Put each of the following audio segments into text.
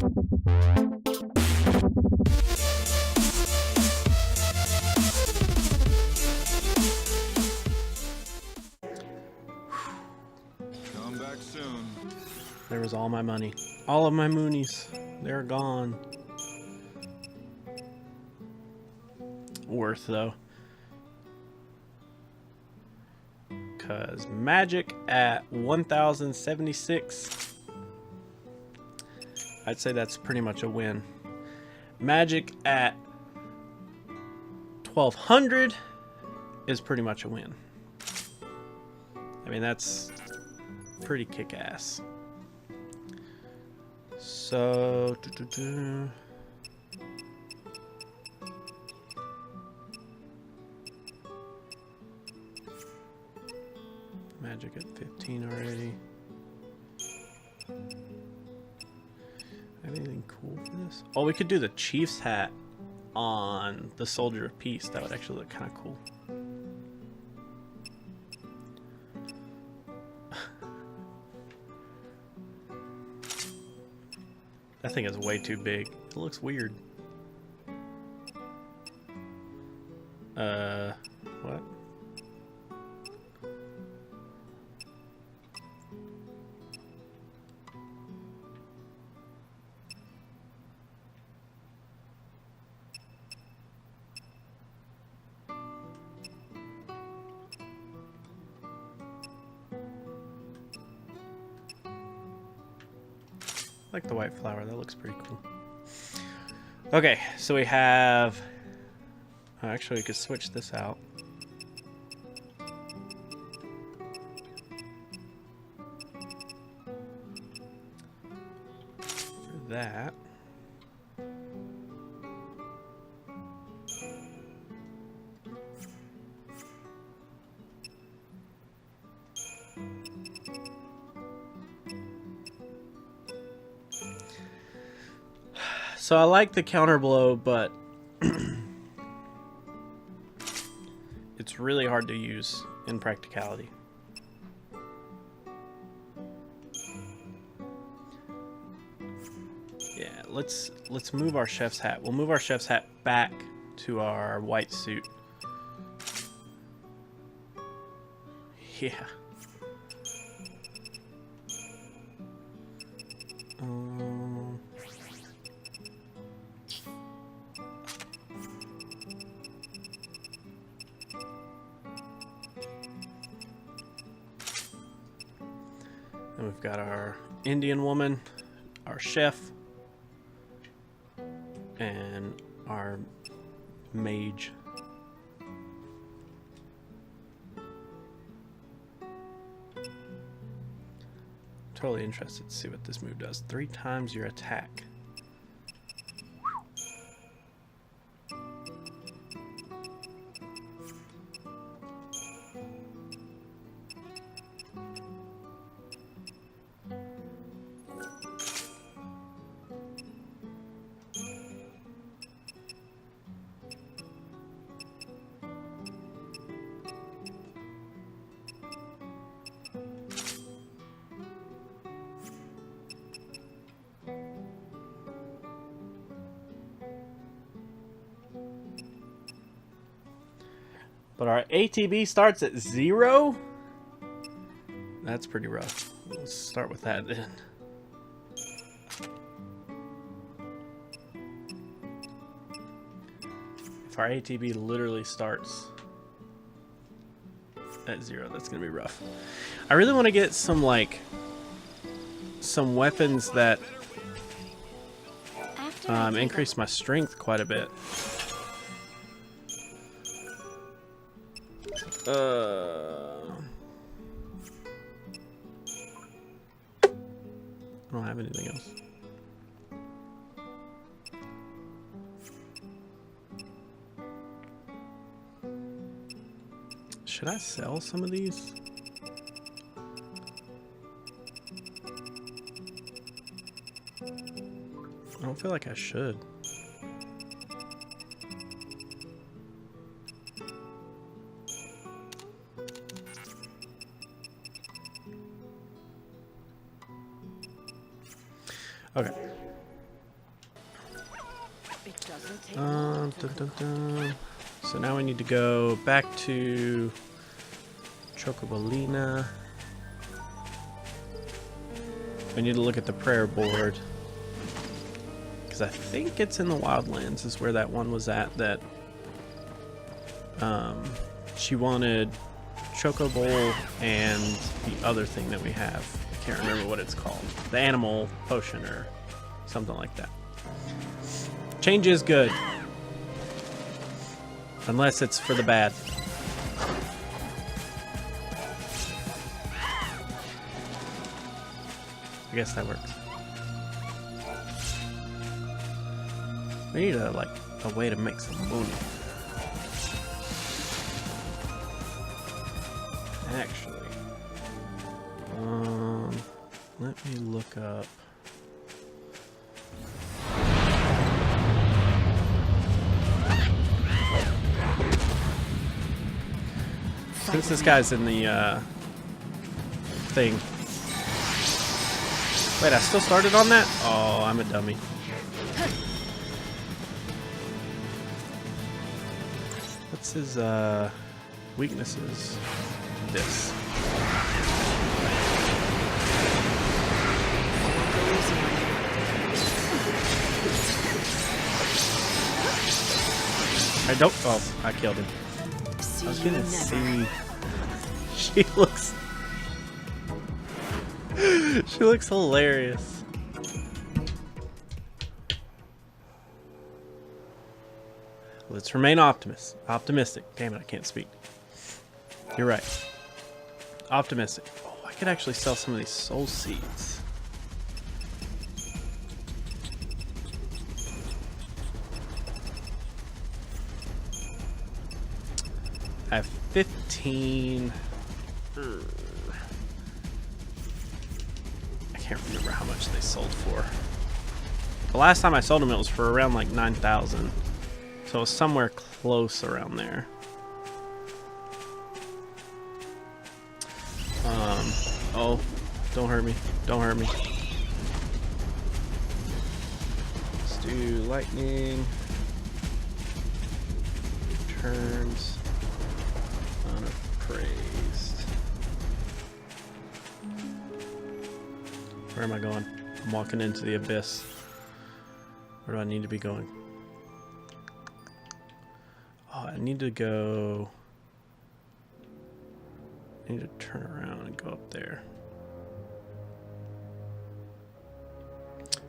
Come back soon. There was all my money. All of my moonies. They're gone. Worth, though. Because magic at 1,076. I'd say that's pretty much a win. Magic at 1,200 is pretty much a win. I mean, that's pretty kick-ass. So, magic at 15 already. Have anything cool for this? Oh, we could do the Chief's hat on the Soldier of Peace. That would actually look kind of cool. That thing is way too big. It looks weird. What? I like the white flower. That looks pretty cool. Okay, so we have... actually, we could switch this out. For that. So I like the counter blow, but it's really hard to use in practicality. Yeah, let's move our chef's hat. We'll move our chef's hat back to our white suit. Yeah. And we've got our Indian woman, our chef, and our mage. Totally interested to see what this move does. 3 times your attack. But our ATB starts at 0? That's pretty rough. Let's start with that then. If our ATB literally starts at 0, that's gonna be rough. I really want to get some, like, some weapons that increase my strength quite a bit. I don't have anything else. Should I sell some of these? I don't feel like I should. Okay. Dun, dun, dun. So now we need to go back to Chocobolina. We need to look at the prayer board. Because I think it's in the Wildlands is where that one was at that she wanted Choco Bowl and the other thing that we have. I can't remember what it's called. The animal potion or something like that. Change is good. Unless it's for the bad. I guess that works. We need a way to make some money. Actually, let me look up. Since this guy's in the thing. Wait, I still started on that? Oh, I'm a dummy. What's his weaknesses? This. I don't. Oh, I killed him. I was gonna see. She looks. She looks hilarious. Let's remain optimistic. Damn it, I can't speak. You're right. Optimistic. Oh, I could actually sell some of these soul seeds. I have 15. I can't remember how much they sold for. The last time I sold them, it was for around like 9,000. So it's somewhere close around there. Oh, don't hurt me. Don't hurt me. Let's do lightning. Turns. Unappraised. Where am I going? I'm walking into the abyss. Where do I need to be going? Oh, I need to go. I need to turn around and go up there.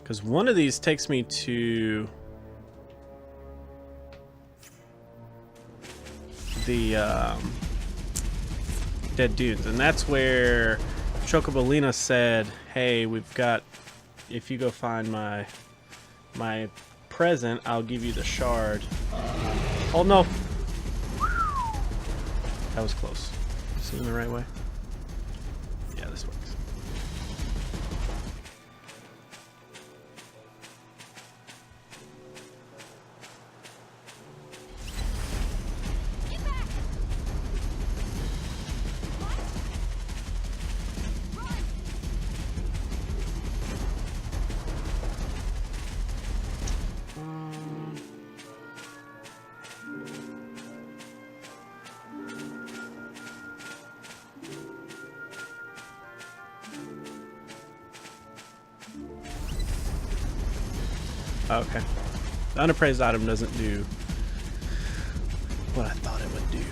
Because one of these takes me to the Dead Dunes, and that's where Chocobolina said, "Hey, we've got. If you go find my present, I'll give you the shard." Oh no! That was close. Is it in the right way? Yeah, this works. Okay. The unappraised item doesn't do what I thought it would do.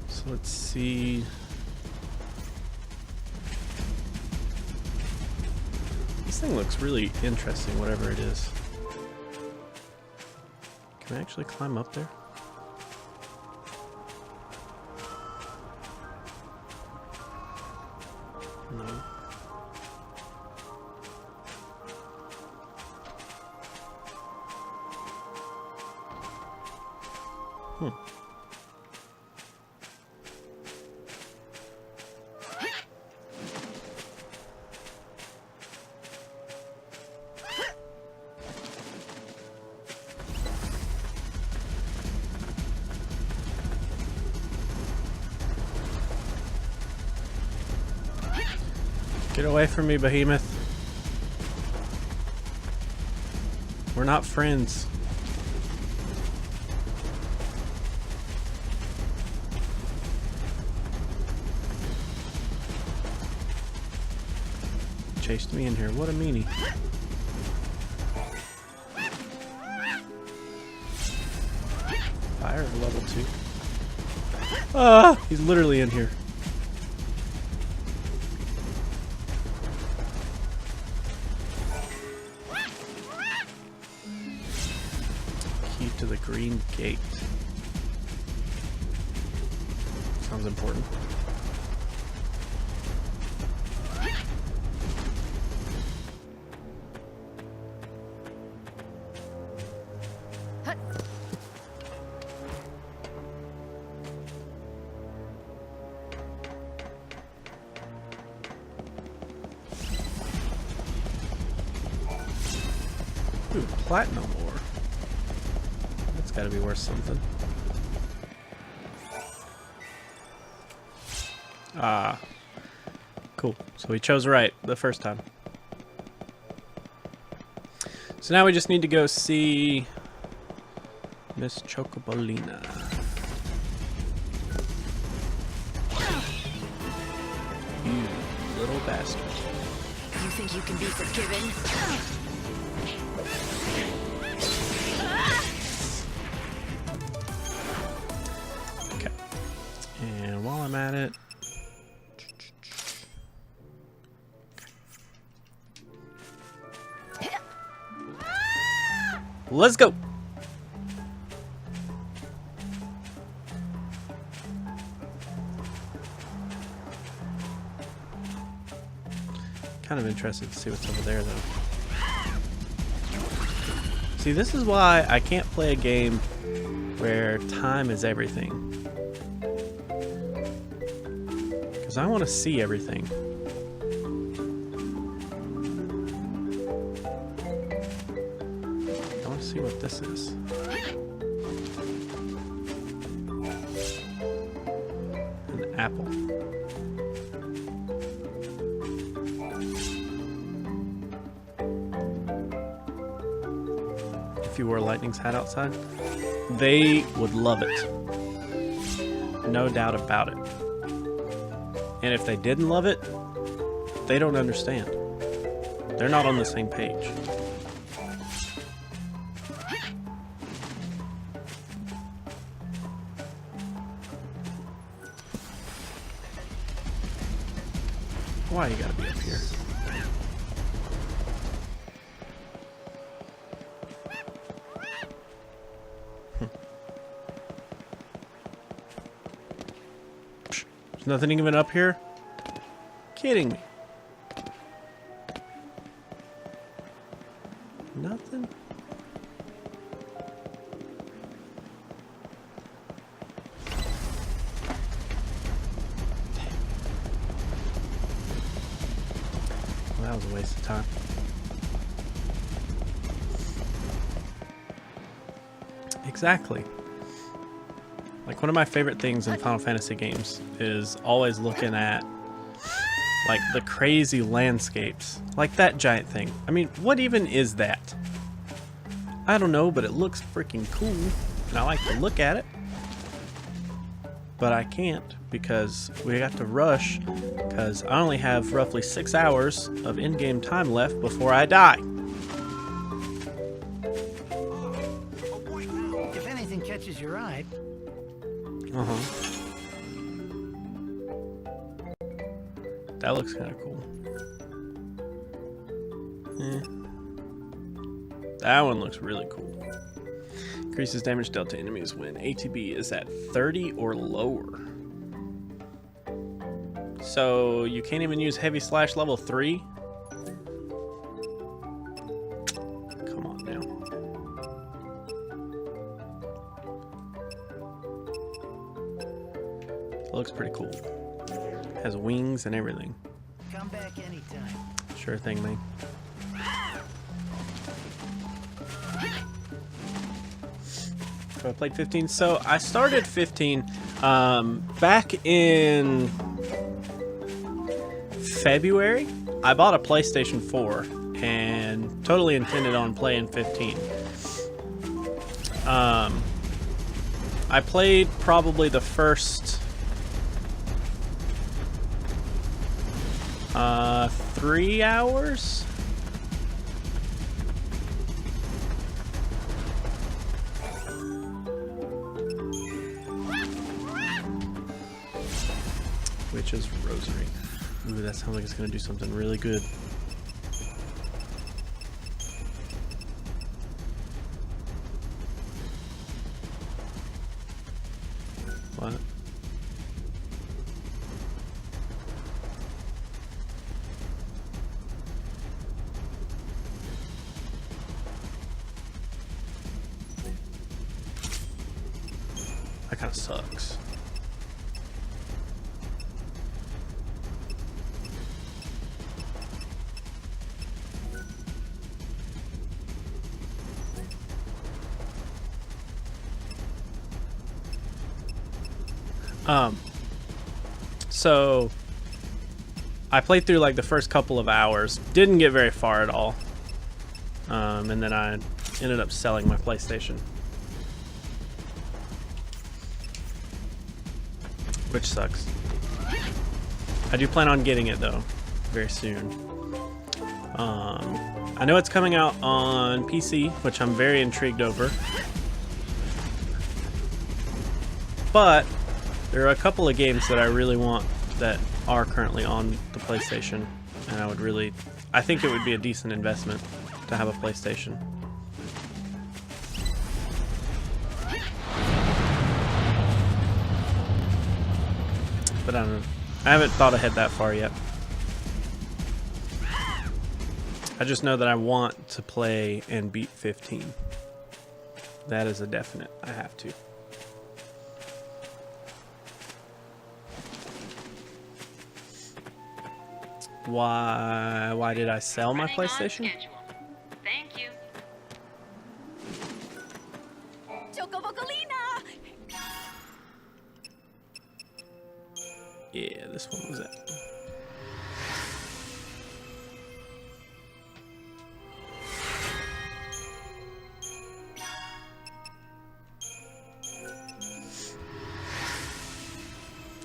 So let's see. This thing looks really interesting, whatever it is. Can I actually climb up there? No. Get away from me, behemoth. We're not friends. Chased me in here. What a meanie. Fire level 2. Ah! He's literally in here. Key to the green gate. Sounds important. Ooh, platinum ore. That's gotta be worth something. Ah. Cool. So we chose right the first time. So now we just need to go see Miss Chocobolina. You little bastard. You think you can be forgiven? Okay. And while I'm at it, let's go. Kind of interested to see what's over there, though. See, this is why I can't play a game where time is everything. Because I want to see everything. I want to see what this is. An apple. If you wore Lightning's hat outside, they would love it. No doubt about it. And if they didn't love it, they don't understand. They're not on the same page. Why you gotta be up here? There's nothing even up here? Kidding me. Nothing? Well, that was a waste of time. Exactly. Like, one of my favorite things in Final Fantasy games is always looking at, like, the crazy landscapes. Like that giant thing. I mean, what even is that? I don't know, but it looks freaking cool, and I like to look at it. But I can't, because we got to rush, because I only have roughly 6 hours of in-game time left before I die. If anything catches your eye. Uh-huh. That looks kind of cool. That one looks really cool. Increases damage dealt to enemies when ATB is at 30 or lower. So you can't even use Heavy Slash level 3? Come on now. Looks pretty cool. Has wings and everything. Come back anytime. Sure thing, man. So I played 15. So I started 15 back in February. I bought a PlayStation 4 and totally intended on playing 15. I played probably the first 3 hours. Witch's Rosary. Ooh, that sounds like it's gonna do something really good. What? That kind of sucks. So I played through like the first couple of hours, didn't get very far at all, and then I ended up selling my PlayStation, which sucks. I do plan on getting it though, very soon. I know it's coming out on PC, which I'm very intrigued over, but there are a couple of games that I really want that are currently on the PlayStation, and I think it would be a decent investment to have a PlayStation. But I don't know. I haven't thought ahead that far yet. I just know that I want to play and beat 15. That is a definite. I have to. Why did I sell my PlayStation? Thank you. Yeah, this one was it.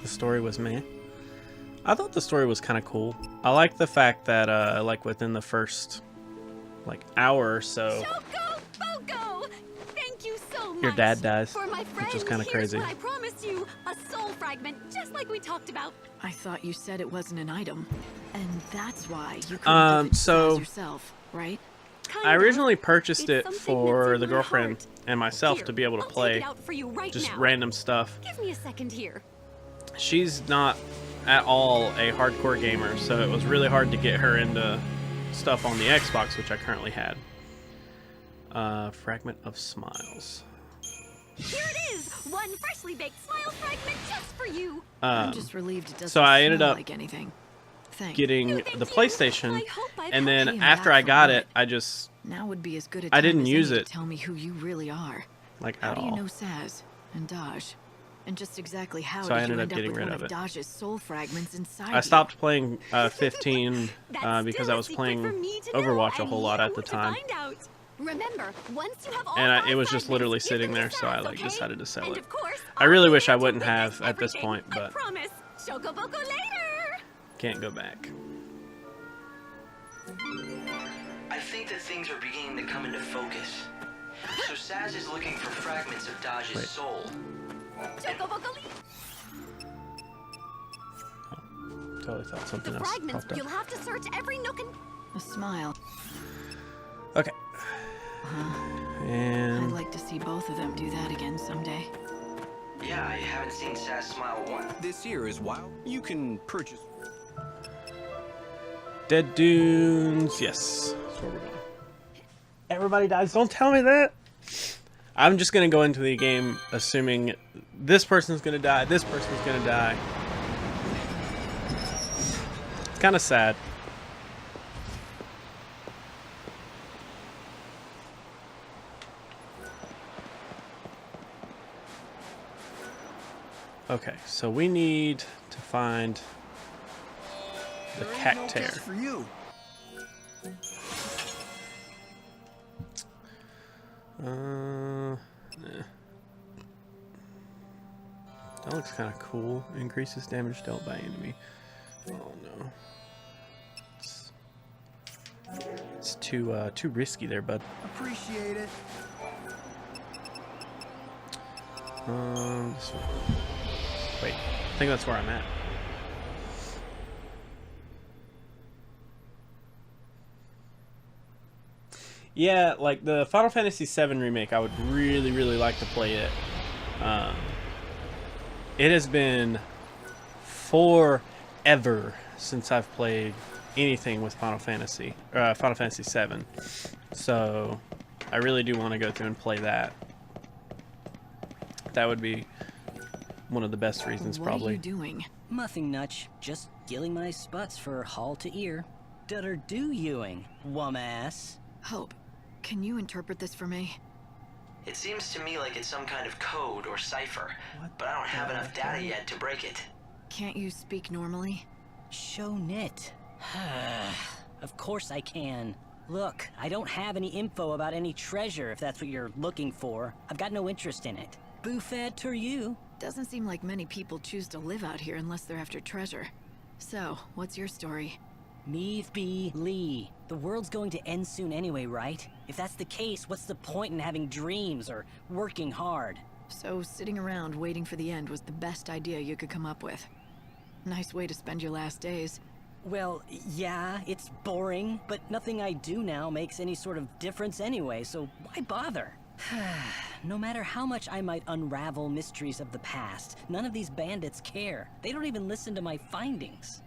The story was meh. I thought the story was kind of cool. I like the fact that like within the first like hour or so, Thank you so much. your dad dies, For my friend, which is kind of here's crazy. what I promised you, a soul fragment, just like we talked about. I thought you said it wasn't an item, and that's why you couldn't give it so to yourself, right? I originally purchased It's it something for that's the in my girlfriend heart. and myself Here, to be able to I'll take play it out for you right just now. random stuff. Give me a second here. She's not at all a hardcore gamer, so it was really hard to get her into stuff on the Xbox, which I currently had. Fragment of Smiles. Here it is, one freshly baked smile fragment just for you. I'm just relieved it doesn't so I ended smell up like anything. Thanks. getting Thank the you. PlayStation, I hope I've and helped then you. after Back I for got what? it, I just Now would be as good a I time didn't as use any it. to tell me who you really are. like How at do you all. know Saz and Daj? And just exactly how So I did you ended end up getting with rid one of it. Daj's soul fragments inside I stopped playing 15 That's because still I a was secret playing for me to know, Overwatch a and whole lot at you the to time. find out. Remember, once you have all And five it was just fragments, literally give sitting them to there, so I Saz, like okay? decided to sell And it. of course, I really I'll be wish I there to wouldn't witness have at this everything. point, I but promise. Shokoboko later. can't go back. I think that things are beginning to come into focus. So Saz is looking for fragments of Daj's Wait. soul. Shokoboko later. Totally thought something The else fragments, popped you'll up. have to search every nook and... A smile. Okay. I'd And like to see both of them do that again someday. Yeah, I haven't seen Saz smile once. This here is wild. You can purchase. Dead Dunes. Yes, that's where we're going. Everybody dies. Don't tell me that. I'm just gonna go into the game assuming this person's gonna die, this person's gonna die. It's kind of sad. Okay, so we need to find the cactuar. For you. Nah. That looks kind of cool. Increases damage dealt by enemy. Oh no. It's too risky there, bud. Appreciate it. This one. Wait, I think that's where I'm at. Yeah, like the Final Fantasy VII remake, I would really, really like to play it. It has been forever since I've played anything with Final Fantasy VII. So I really do want to go through and play that. That would be one of the best reasons, probably. What are you doing? Nothing much. Just gilling my sputs for hall to ear. Dutter do youing, wum-ass. Hope, can you interpret this for me? It seems to me like it's some kind of code or cipher, but I don't have enough data yet to break it. Can't you speak normally? Show knit. Of course I can. Look, I don't have any info about any treasure, if that's what you're looking for. I've got no interest in it. Buffet to you. Doesn't seem like many people choose to live out here unless they're after treasure. So, what's your story? Meave be Lee. The world's going to end soon anyway, right? If that's the case, what's the point in having dreams or working hard? So, sitting around waiting for the end was the best idea you could come up with. Nice way to spend your last days. Well, yeah, it's boring, but nothing I do now makes any sort of difference anyway, so why bother? No matter how much I might unravel mysteries of the past, none of these bandits care. They don't even listen to my findings.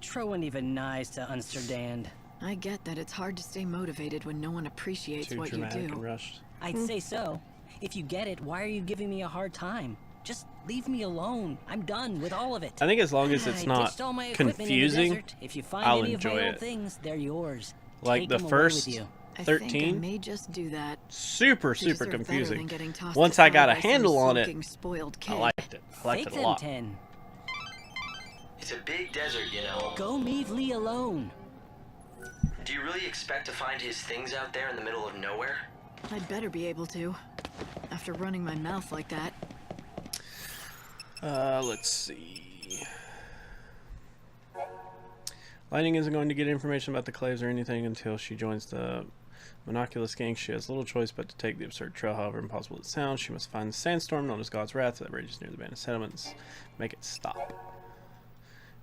Trowan even nice to understand. I get that it's hard to stay motivated when no one appreciates Too what you dramatic do. and rushed. I'd say so. If you get it, why are you giving me a hard time? Just leave me alone. I'm done with all of it. I think as long as it's I not ditched all my equipment in the confusing, desert. If you find I'll any of my enjoy old it. things, they're yours. Like Take the them away first with you. I think I 13, may just do that. super You deserve better confusing. than getting tossed Once I aside got a by some handle on it, sulking, spoiled I kid. liked it. I liked Fake it a them lot. 10. It's a big desert, you know. Go leave Lee alone. Do you really expect to find his things out there in the middle of nowhere? I'd better be able to. After running my mouth like that. Let's see. Lightning isn't going to get information about the Claves or anything until she joins the Monoculous gang. She has little choice but to take the absurd trail, however impossible it sounds. She must find the sandstorm known as God's Wrath that rages near the abandoned settlements. Make it stop.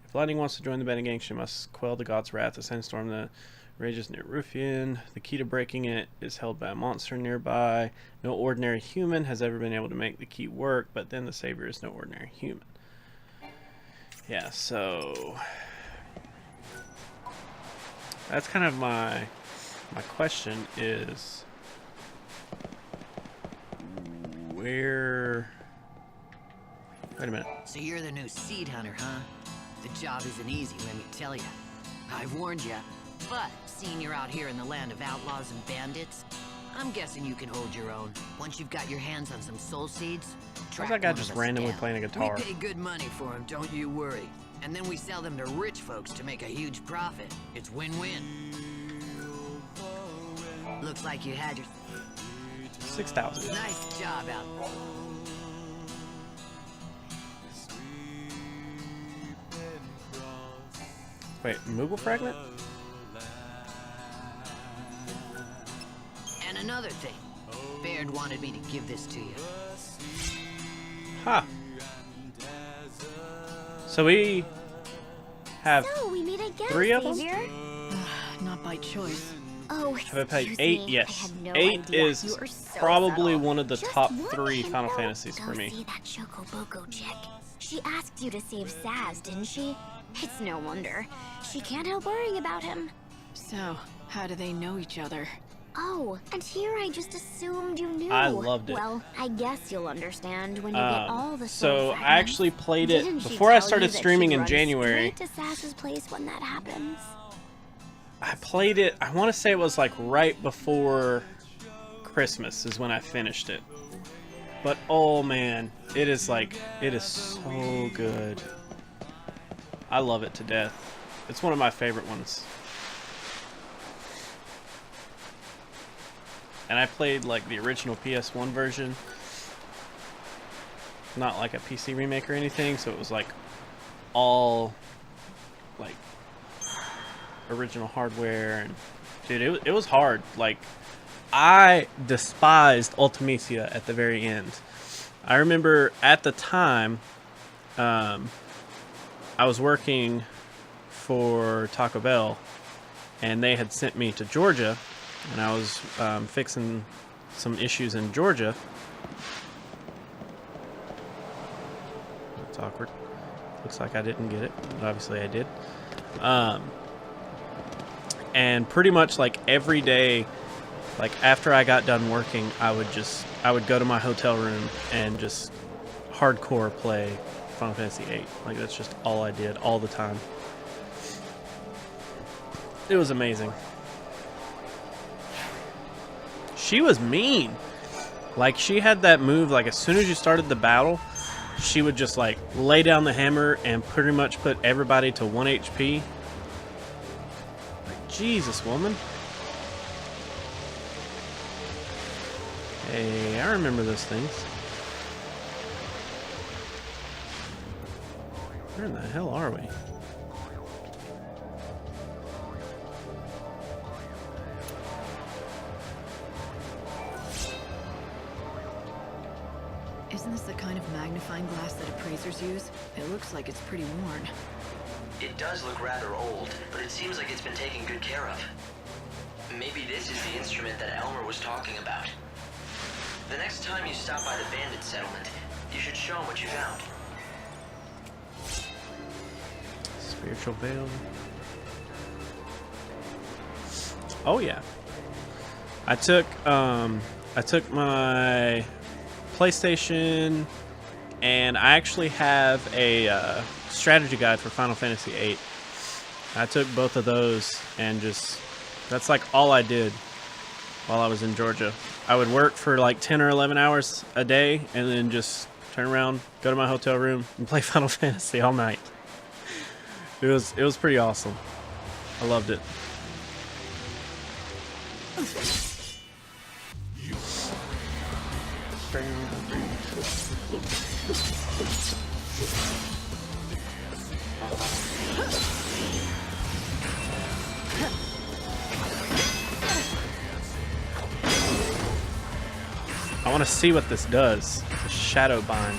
If Lightning wants to join the abandoned gang, she must quell the God's Wrath, the sandstorm that rages near Ruffian. The key to breaking it is held by a monster nearby. No ordinary human has ever been able to make the key work, but then the Savior is no ordinary human. Yeah, so that's kind of my question is, where... Wait a minute. So you're the new seed hunter, huh? The job isn't easy, let me tell you. I've warned you, but seeing you're out here in the land of outlaws and bandits, I'm guessing you can hold your own. Once you've got your hands on some soul seeds, Why's that guy just randomly playing a guitar? We pay good money for them, don't you worry. And then we sell them to rich folks to make a huge profit. It's win-win. Looks like you had your 6,000. nice job out. Wait, Moogle Fragment? And another thing, Baird wanted me to give this to you. Huh. So we have So we meet again, 3 of them? Savior. Not by choice. Oh, Have I played excuse 8? me. Yes. I had no 8 idea. is You are so probably subtle. one of the Just top warn 3 him, Final though. Fantasies for Go me. see that Chocoboco chick. She asked you to save Saz, didn't she? It's no wonder. She can't help worrying about him. So, how do they know each other? Oh, and here I just assumed you knew. I loved it. Well, I guess you'll understand when you get all the So soul I fragments. actually played it Didn't she before I tell you started that streaming she'd in run January. straight to Saz's place when that happens? I played it, I want to say it was like right before Christmas is when I finished it. But oh man, it is so good. I love it to death. It's one of my favorite ones. and I played like the original PS1 version, not like a PC remake or anything, so it was like all like original hardware. And dude, it was hard. Like, I despised Ultimecia at the very end. I remember at the time, I was working for Taco Bell, and they had sent me to Georgia, and I was fixing some issues in Georgia. That's awkward. Looks like I didn't get it, but obviously I did. And pretty much like every day, like after I got done working, I would go to my hotel room and just hardcore play Final Fantasy VIII. Like, that's just all I did all the time. It was amazing. She was mean. Like, she had that move, like as soon as you started the battle, she would just like lay down the hammer and pretty much put everybody to 1 HP. Like, Jesus, woman. Hey, I remember those things. Where in the hell are we? Isn't this the kind of magnifying glass that appraisers use? It looks like it's pretty worn. It does look rather old, but it seems like it's been taken good care of. Maybe this is the instrument that Elmer was talking about. The next time you stop by the bandit settlement, you should show him what you found. Spiritual veil. Oh yeah. I took my PlayStation, and I actually have a strategy guide for Final Fantasy VIII. I took both of those, and just, that's like all I did while I was in Georgia. I would work for like 10 or 11 hours a day, and then just turn around, go to my hotel room, and play Final Fantasy all night. It was pretty awesome. I loved it. I want to see what this does. The Shadow Bind.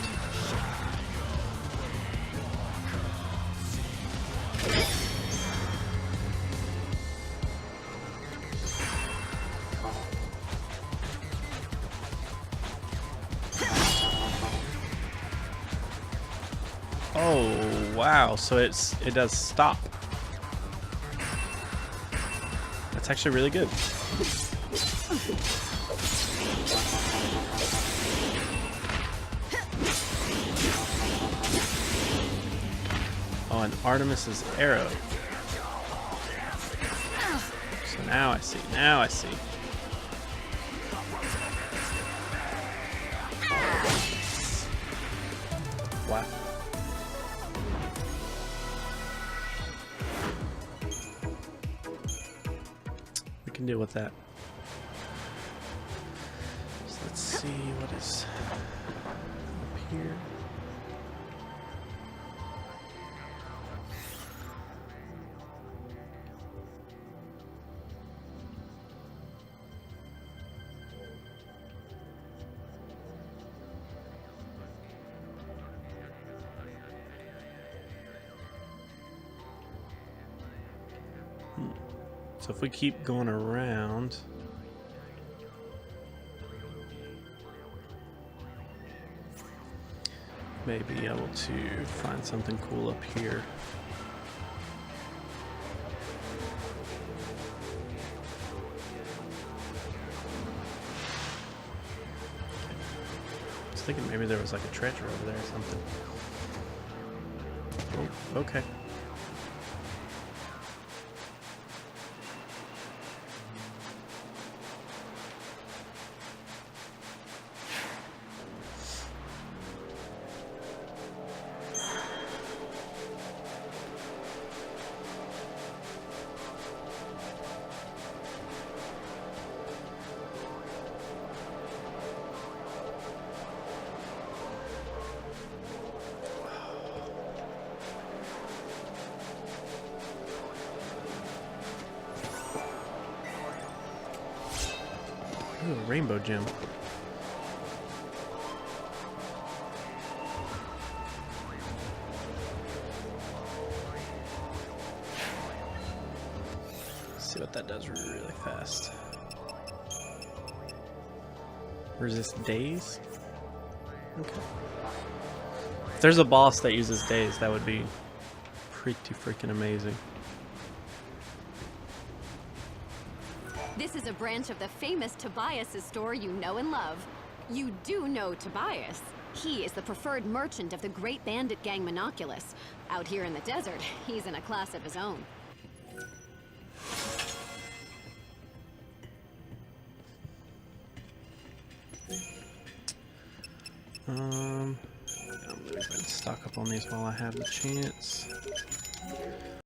Oh wow! So it does stop. That's actually really good. Oh, and Artemis's arrow. So now I see. Now I see. Wow. We can deal with that. So let's see what is up here. So if we keep going around, may be able to find something cool up here. I was thinking maybe there was like a treasure over there or something. Oh, okay. Ooh, a rainbow gem. Let's see what that does really fast. Resist daze? Okay. If there's a boss that uses daze, that would be pretty freaking amazing. This is a branch of the famous Tobias' store you know and love. You do know Tobias. He is the preferred merchant of the great bandit gang Monoculus. Out here in the desert, he's in a class of his own. I'm gonna stock up on these while I have the chance.